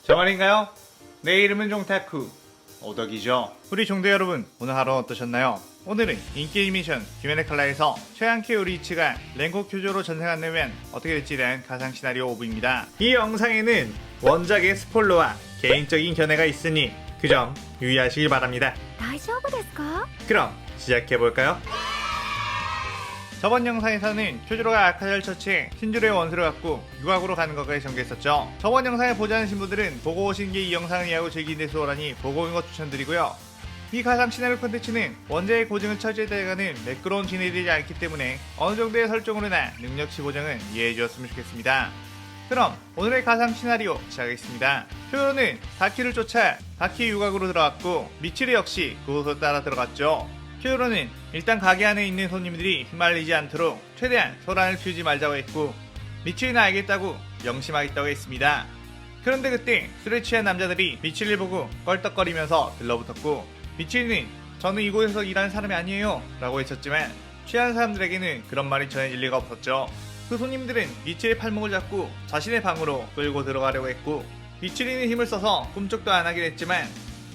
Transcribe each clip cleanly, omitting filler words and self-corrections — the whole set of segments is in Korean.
정원인가요? 내 이름은 종타쿠 오덕이죠. 우리 종대 여러분, 오늘 하루 어떠셨나요? 오늘은 인기 애니메이션 귀면의 칼라에서 최양키 요리이치가 랭코 교조로 전생한 내면 어떻게 될지에 대한 가상 시나리오 오브입니다. 이 영상에는 원작의 스포일러와 개인적인 견해가 있으니 그 점 유의하시길 바랍니다. 大丈夫ですか? 그럼 시작해볼까요? 저번 영상에서는 쿄조로가 아카절 처치에 신주로의 원수를 갖고 유학으로 가는 것까지 전개했었죠. 저번 영상을 보지 않으신 분들은 보고 오신 게 이 영상을 이해하고 즐기는 데 수월하니 보고 오는 것 추천드리고요. 이 가상 시나리오 콘텐츠는 원작의 고증을 처지해가는 매끄러운 진행이 되지 않기 때문에 어느 정도의 설정으로나 능력치 보정은 이해해 주었으면 좋겠습니다. 그럼 오늘의 가상 시나리오 시작하겠습니다. 쿄조로는 다키를 쫓아 다키 유곽으로 들어갔고 미치리 역시 그곳으로 따라 들어갔죠. 쿄조로는 일단 가게 안에 있는 손님들이 휘말리지 않도록 최대한 소란을 피우지 말자고 했고 미치리는 알겠다고 명심하겠다고 했습니다. 그런데 그때 술에 취한 남자들이 미치리를 보고 껄떡거리면서 들러붙었고 미치리는 저는 이곳에서 일하는 사람이 아니에요 라고 외쳤지만 취한 사람들에게는 그런 말이 전해질 리가 없었죠. 그 손님들은 미치리의 팔목을 잡고 자신의 방으로 끌고 들어가려고 했고 미치리는 힘을 써서 꿈쩍도 안 하긴 했지만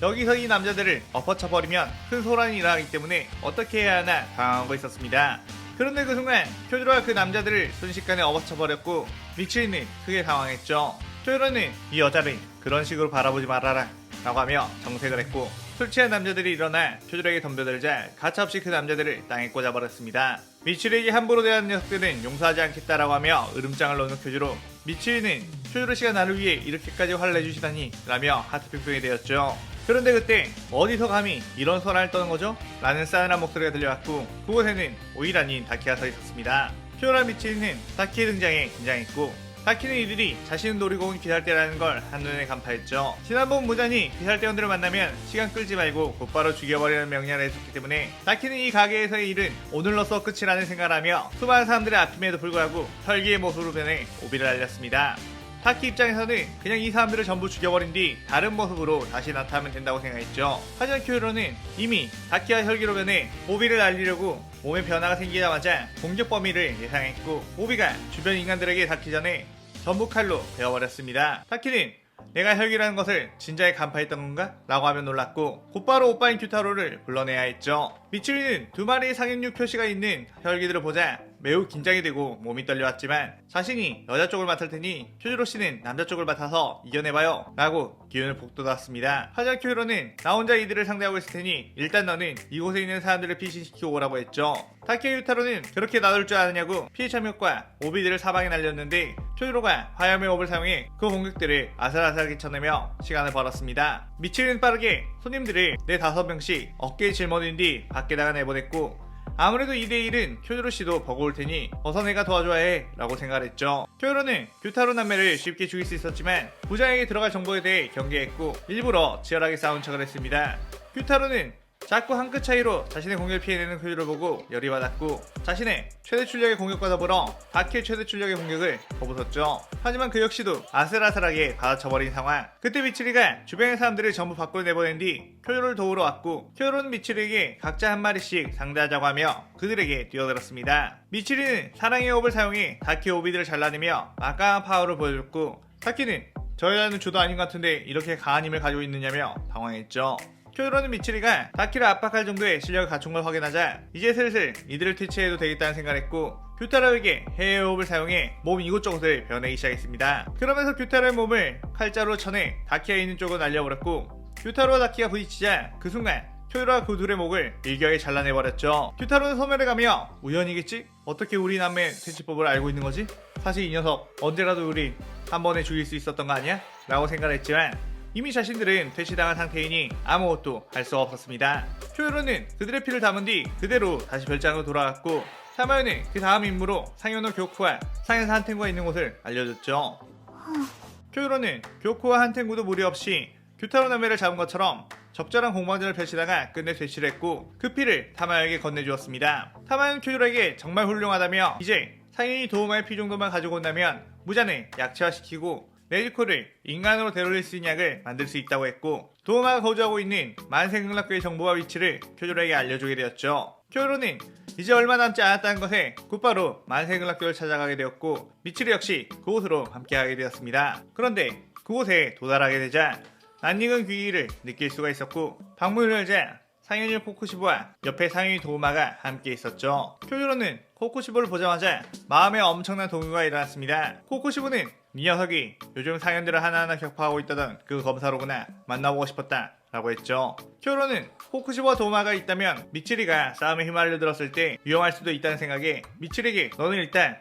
여기서 이 남자들을 엎어쳐버리면 큰 소란이 일어나기 때문에 어떻게 해야 하나 당황하고 있었습니다. 그런데 그 순간 쿄조로가 그 남자들을 순식간에 엎어쳐버렸고 미치리는 크게 당황했죠. 쿄조로는 이 여자를 그런 식으로 바라보지 말아라 라고 하며 정색을 했고 술 취한 남자들이 일어나 쿄조로에게 덤벼들자 가차없이 그 남자들을 땅에 꽂아버렸습니다. 미치리에게 함부로 대하는 녀석들은 용서하지 않겠다라고 하며 으름장을 놓는 쿄조로. 미치리는 쿄조로 씨가 나를 위해 이렇게까지 화를 내주시다니 라며 하트뿅뿅이 되었죠. 그런데 그때 어디서 감히 이런 소란을 떠는 거죠? 라는 싸늘한 목소리가 들려왔고 그곳에는 오일 아닌 다키가 서 있었습니다. 쿄조로와 미치리는 다키의 등장에 긴장했고 다키는 이들이 자신을 노리고 온 비살대라는 걸 한눈에 간파했죠. 지난번 무단히 비살대원들을 만나면 시간 끌지 말고 곧바로 죽여버리는 명령을 했었기 때문에 다키는 이 가게에서의 일은 오늘로써 끝이라는 생각을 하며 수많은 사람들의 아픔에도 불구하고 혈기의 모습으로 변해 오비를 알렸습니다. 다키 입장에서는 그냥 이 사람들을 전부 죽여버린 뒤 다른 모습으로 다시 나타나면 된다고 생각했죠. 하지만 쿄조로는 이미 다키와 혈기로 변해 오비를 알리려고 몸에 변화가 생기자마자 공격 범위를 예상했고 오비가 주변 인간들에게 닿기 전에 전부 칼로 베어버렸습니다. 다키는 내가 혈기라는 것을 진작에 간파했던 건가? 라고 하며 놀랐고 곧바로 오빠인 규타로를 불러내야 했죠. 미치리는 두 마리의 상륙 표시가 있는 혈기들을 보자 매우 긴장이 되고 몸이 떨려왔지만 자신이 여자 쪽을 맡을 테니 쿄조로 씨는 남자 쪽을 맡아서 이겨내봐요 라고 기운을 북돋았습니다. 하지만 쿄조로는 나 혼자 이들을 상대하고 있을 테니 일단 너는 이곳에 있는 사람들을 피신시키고 오라고 했죠. 다키와 유타로는 그렇게 놔둘 줄 아느냐고 피해 참여과 오비들을 사방에 날렸는데 쿄조로가 화염의 옵을 사용해 그 공격들을 아슬아슬하게 쳐내며 시간을 벌었습니다. 미치리는 빠르게 손님들을 4-5명씩 어깨에 짊어진 뒤 밖에다가 내보냈고 아무래도 2대1은 쿄조로 씨도 버거울 테니 어서 내가 도와줘야 해 라고 생각했죠. 쿄조로는 규타로 남매를 쉽게 죽일 수 있었지만 부장에게 들어갈 정보에 대해 경계했고 일부러 치열하게 싸운 척을 했습니다. 규타로는 자꾸 한 끗 차이로 자신의 공격을 피해내는 쿄조를 보고 열이 받았고 자신의 최대 출력의 공격과 더불어 다키의 최대 출력의 공격을 거부섰죠. 하지만 그 역시도 아슬아슬하게 받아쳐버린 상황. 그때 미치리가 주변의 사람들을 전부 밖으로 내보낸 뒤 쿄조를 도우러 왔고 쿄조는 미치리에게 각자 한 마리씩 상대하자고 하며 그들에게 뛰어들었습니다. 미치리는 사랑의 옵을 사용해 다키 오비들을 잘라내며 막강한 파워를 보여줬고 다키는 저 여자는 주도 아닌 것 같은데 이렇게 강한 힘을 가지고 있느냐며 당황했죠. 쿄조로는 미치리가 다키를 압박할 정도의 실력을 갖춘 걸 확인하자 이제 슬슬 이들을 퇴치해도 되겠다는 생각을 했고 규타로에게 해의 호흡을 사용해 몸 이곳저곳을 변하기 시작했습니다. 그러면서 규타로의 몸을 칼자루로 쳐내 다키가 있는 쪽으로 날려버렸고 규타로와 다키가 부딪히자 그 순간 쿄조로가 그 둘의 목을 일격에 잘라내버렸죠. 규타로는 소멸을 가며 우연이겠지? 어떻게 우리 남매 퇴치법을 알고 있는 거지? 사실 이 녀석 언제라도 우리 한 번에 죽일 수 있었던 거 아니야? 라고 생각을 했지만 이미 자신들은 퇴치당한 상태이니 아무것도 할 수 없었습니다. 쿄조로는 그들의 피를 담은 뒤 그대로 다시 별장으로 돌아갔고 타마요는 그 다음 임무로 상현호 교쿠와 상현사 한텐구가 있는 곳을 알려줬죠. 쿄조로는 교쿠와 한텐구도 무리 없이 규타로 남매를 잡은 것처럼 적절한 공방전을 펼치다가 끝내 퇴치를 했고 그 피를 타마요에게 건네주었습니다. 타마요는 쿄조로에게 정말 훌륭하다며 이제 상현이 도움할 피 정도만 가지고 온다면 무잔을 약체화시키고 네즈코를 인간으로 되돌릴 수 있는 약을 만들 수 있다고 했고 도우마가 거주하고 있는 만세극락교의 정보와 위치를 쿄조로에게 알려주게 되었죠. 쿄조로는 이제 얼마 남지 않았다는 것에 곧바로 만세극락교를 찾아가게 되었고 미치리 역시 그곳으로 함께하게 되었습니다. 그런데 그곳에 도달하게 되자 낯익은 귀기를 느낄 수가 있었고 방문을 열자 상현이 코쿠시보와 옆에 상현이 도우마가 함께 있었죠. 쿄조로는 코쿠시보를 보자마자 마음에 엄청난 동요가 일어났습니다. 코쿠시보는 이 녀석이 요즘 상현들을 하나하나 격파하고 있다던 그 검사로구나, 만나보고 싶었다 라고 했죠. 쿄조로는 코쿠시보와 도우마가 있다면 미치리가 싸움에 휘말려들었을 때 위험할 수도 있다는 생각에 미치리에게 너는 일단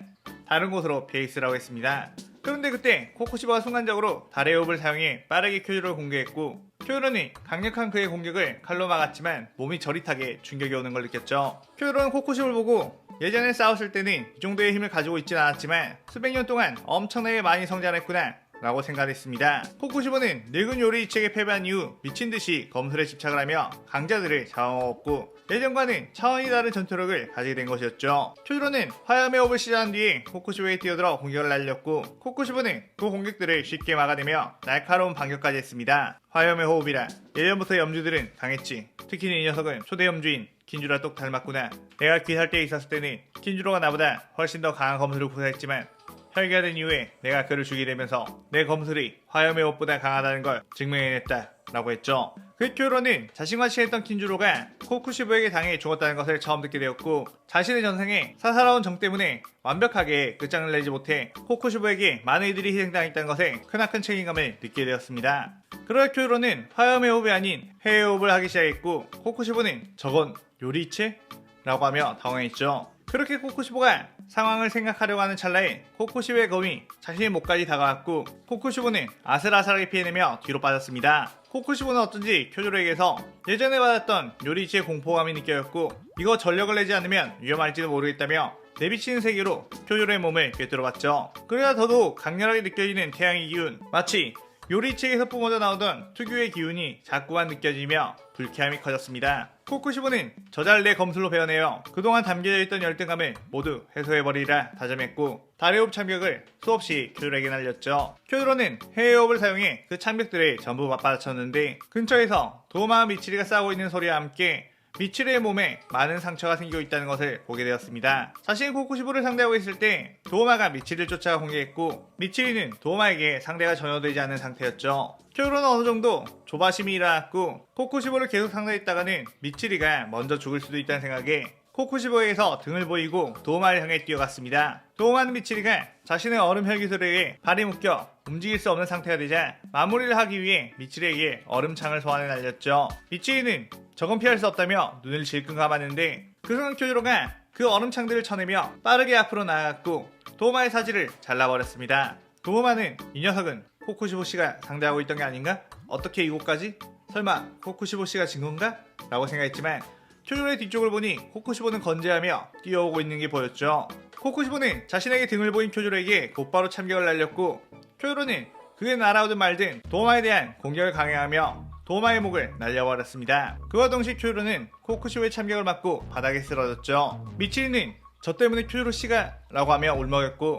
다른 곳으로 피해 있으라고 했습니다. 그런데 그때 코쿠시보가 순간적으로 달의 호흡을 사용해 빠르게 쿄조로를 공격했고 쿄조로는 강력한 그의 공격을 칼로 막았지만 몸이 저릿하게 충격이 오는 걸 느꼈죠. 쿄조로는 코쿠시보를 보고 예전에 싸웠을 때는 이 정도의 힘을 가지고 있진 않았지만 수백 년 동안 엄청나게 많이 성장했구나 라고 생각했습니다. 코쿠시보는 늙은 요리이치에게 패배한 이후 미친듯이 검술에 집착을 하며 강자들을 잡아먹었고 예전과는 차원이 다른 전투력을 가지게 된 것이었죠. 쿄조로는 화염의 호흡을 시작한 뒤에 코쿠시보에 뛰어들어 공격을 날렸고 코쿠시보는 그 공격들을 쉽게 막아내며 날카로운 반격까지 했습니다. 화염의 호흡이라 예전부터 염주들은 강했지. 특히 이 녀석은 초대 염주인 킨주라 똑 닮았구나. 내가 귀살대에 있었을 때는 킨주로가 나보다 훨씬 더 강한 검술을 구사했지만 혈기가 된 이후에 내가 그를 죽이게 되면서 내 검술이 화염의 호흡보다 강하다는 걸 증명해냈다 라고 했죠. 그 쿄조로는 자신과 친했던 킨주로가 코쿠시보에게 당해 죽었다는 것을 처음 듣게 되었고 자신의 전생에 사사로운 정 때문에 완벽하게 끝장을 내지 못해 코쿠시보에게 많은 이들이 희생당했다는 것에 크나큰 책임감을 느끼게 되었습니다. 그러다 쿄조로는 화염의 호흡이 아닌 해의 호흡을 하기 시작했고 코쿠시보는 저건 요리체? 라고 하며 당황했죠. 그렇게 코쿠시보가 상황을 생각하려고 하는 찰나에 코쿠시보의 검이 자신의 목까지 다가왔고 코쿠시보는 아슬아슬하게 피해내며 뒤로 빠졌습니다. 코쿠시보는 어쩐지 쿄조로에게서 예전에 받았던 요리치의 공포감이 느껴졌고 이거 전력을 내지 않으면 위험할지도 모르겠다며 내비치는 세계로 쿄조로의 몸을 꿰뚫어봤죠. 그러다 더더욱 강렬하게 느껴지는 태양의 기운, 마치 요리치에게서 뿜어져 나오던 특유의 기운이 자꾸만 느껴지며 불쾌함이 커졌습니다. 코쿠시보는 저자를 내 검술로 베어내어 그동안 담겨져 있던 열등감을 모두 해소해버리라 다짐했고 달의 호흡 참격을 수없이 쿄조로에게 날렸죠. 쿄조로는 해의 호흡을 사용해 그 참격들을 전부 맞받아쳤는데 근처에서 도우마와 미치리가 싸우고 있는 소리와 함께 미치리의 몸에 많은 상처가 생기고 있다는 것을 보게 되었습니다. 자신이 코쿠시보를 상대하고 있을 때 도우마가 미치리를 쫓아가 공격했고 미치리는 도우마에게 상대가 전혀 되지 않는 상태였죠. 쿄조로는 어느 정도 조바심이 일어났고 코쿠시보를 계속 상대했다가는 미치리가 먼저 죽을 수도 있다는 생각에 코쿠시보에게서 등을 보이고 도우마를 향해 뛰어갔습니다. 도우마는 미치리가 자신의 얼음 혈기술에 발이 묶여 움직일 수 없는 상태가 되자 마무리를 하기 위해 미치리에게 얼음창을 소환해 날렸죠. 미치리는 저건 피할 수 없다며 눈을 질끈 감았는데 그 순간 쿄조로가 그 얼음창들을 쳐내며 빠르게 앞으로 나아갔고 도우마의 사지를 잘라버렸습니다. 도우마는 이 녀석은 코쿠시보 씨가 상대하고 있던 게 아닌가? 어떻게 이곳까지? 설마 코쿠시보 씨가 진 건가? 라고 생각했지만 쿄조로의 뒤쪽을 보니 코쿠시보는 건재하며 뛰어오고 있는 게 보였죠. 코쿠시보는 자신에게 등을 보인 쿄조로에게 곧바로 참격을 날렸고 쿄조로는 그게 날아오든 말든 도우마에 대한 공격을 강행하며 도우마의 목을 날려버렸습니다. 그와 동시에 쿄조로는 코쿠시보의 참격을 맞고 바닥에 쓰러졌죠. 미치리는 저 때문에 쿄조로 씨가 라고 하며 울먹였고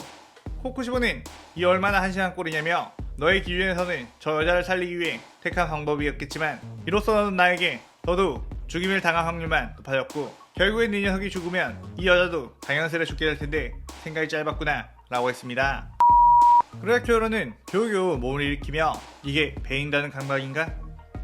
코쿠시보는 이 얼마나 한심한 꼴이냐며 너의 기준에서는 저 여자를 살리기 위해 택한 방법이었겠지만 이로써 너는 나에게 더더욱 죽임을 당할 확률만 높아졌고 결국엔 네 녀석이 죽으면 이 여자도 당연스레 죽게 될 텐데 생각이 짧았구나 라고 했습니다. 그러다 쿄조로는 겨우겨우 몸을 일으키며 이게 배인다는 감각인가?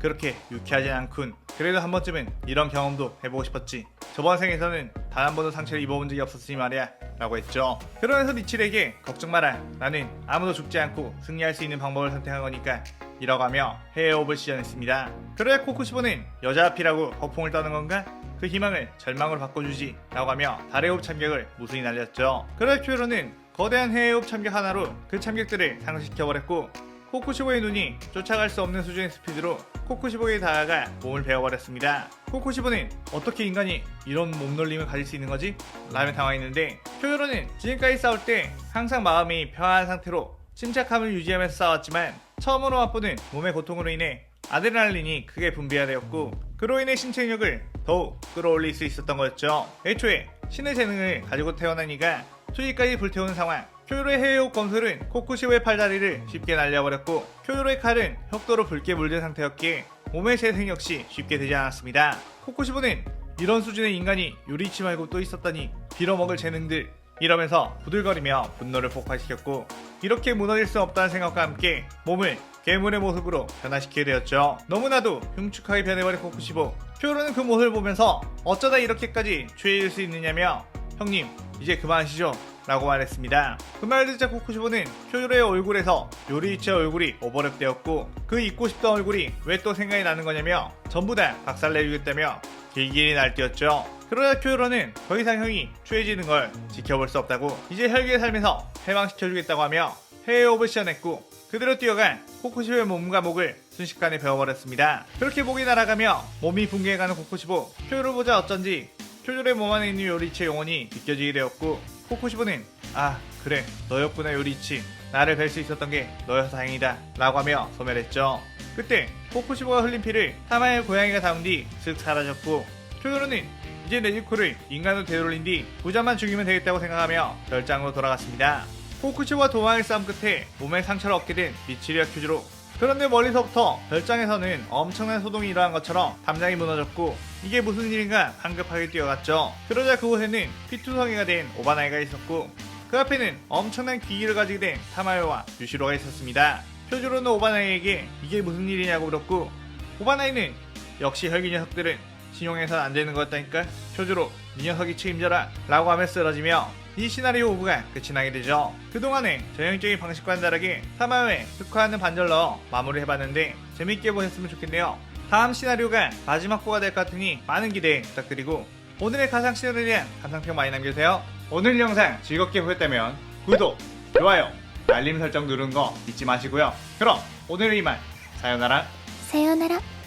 그렇게 유쾌하진 않군. 그래도 한 번쯤은 이런 경험도 해보고 싶었지. 저번 생에서는 단 한 번도 상처를 입어본 적이 없었으니 말이야 라고 했죠. 그러면서 미치리에게 걱정 마라. 나는 아무도 죽지 않고 승리할 수 있는 방법을 선택한 거니까 이라고 하며 해의 호흡을 시전했습니다. 그래야 코쿠시보는 여자 앞이라고 허풍을 떠는 건가? 그 희망을 절망으로 바꿔주지 라고 하며 달의 호흡 참격을 무순히 날렸죠. 그러다 쿄조로는 거대한 해의 호흡 참격 하나로 그 참격들을 상실시켜버렸고 코쿠시보의 눈이 쫓아갈 수 없는 수준의 스피드로 코쿠시보에게 다가가 몸을 베어버렸습니다. 코쿠시보는 어떻게 인간이 이런 몸놀림을 가질 수 있는 거지? 라며 당황했는데 쿄조로는 지금까지 싸울 때 항상 마음이 평안한 상태로 침착함을 유지하면서 싸웠지만 처음으로 맛보는 몸의 고통으로 인해 아드레날린이 크게 분비되었고 그로 인해 신체 능력을 더욱 끌어올릴 수 있었던 거였죠. 애초에 신의 재능을 가지고 태어난 이가 투지까지 불태우는 상황. 쿄조로의 해외옥 검술은 코쿠시보의 팔다리를 쉽게 날려버렸고 쿄조로의 칼은 혁도로 붉게 물든 상태였기에 몸의 재생 역시 쉽게 되지 않았습니다. 코쿠시보는 이런 수준의 인간이 요리치 말고 또 있었다니 빌어먹을 재능들 이러면서 부들거리며 분노를 폭발시켰고 이렇게 무너질 수 없다는 생각과 함께 몸을 괴물의 모습으로 변화시키게 되었죠. 너무나도 흉측하게 변해버린 코쿠시보. 쿄로는 그 모습을 보면서 어쩌다 이렇게까지 취해질 수 있느냐며 형님 이제 그만하시죠 라고 말했습니다. 그 말을 듣자 코쿠시보는 쿄로의 얼굴에서 요리이치의 얼굴이 오버랩되었고 그 잊고 싶던 얼굴이 왜 또 생각이 나는 거냐며 전부 다 박살내주겠다며 길길이 날뛰었죠. 그러자 쿄로는 더 이상 형이 취해지는 걸 지켜볼 수 없다고 이제 혈기의 삶에서 해방시켜주겠다고 하며 해외 호흡을 시전했고 그대로 뛰어간 코쿠시보의 몸과 목을 순식간에 베어버렸습니다. 그렇게 목이 날아가며 몸이 붕괴해가는 코쿠시보. 쿄로를 보자 어쩐지 쿄조의 몸 안에 있는 요리이치의 영혼이 느껴지게 되었고 코쿠시보는 아 그래 너였구나 요리이치, 나를 뵐 수 있었던 게 너여서 다행이다 라고 하며 소멸했죠. 그때 코쿠시보가 흘린 피를 타마의 고양이가 담은 뒤 슥 사라졌고 쿄조는 이제 네즈코를 인간으로 되돌린 뒤 부자만 죽이면 되겠다고 생각하며 별장으로 돌아갔습니다. 코쿠시보와 도망의 싸움 끝에 몸에 상처를 얻게 된 미치리와 큐즈로. 그런데 멀리서부터 별장에서는 엄청난 소동이 일어난 것처럼 담장이 무너졌고 이게 무슨 일인가 황급하게 뛰어갔죠. 그러자 그곳에는 피투성이가 된 오바나이가 있었고 그 앞에는 엄청난 기기를 가지게 된 타마요와 유시로가 있었습니다. 큐즈로는 오바나이에게 이게 무슨 일이냐고 물었고 오바나이는 역시 혈기 녀석들은 신용해선 안 되는 거였다니까 큐즈로 이 녀석이 책임져라 라고 하며 쓰러지며 이 시나리오 5부가 끝이 나게 되죠. 그동안에 전형적인 방식과는 다르게 타마요에 흑화하는 반절 넣어 마무리해봤는데 재밌게 보셨으면 좋겠네요. 다음 시나리오가 마지막 부가 될 것 같으니 많은 기대 부탁드리고 오늘의 가상 시나리오에 대한 감상평 많이 남겨주세요. 오늘 영상 즐겁게 보셨다면 구독, 좋아요, 알림 설정 누르는 거 잊지 마시고요. 그럼 오늘은 이만 사요나라.さようなら。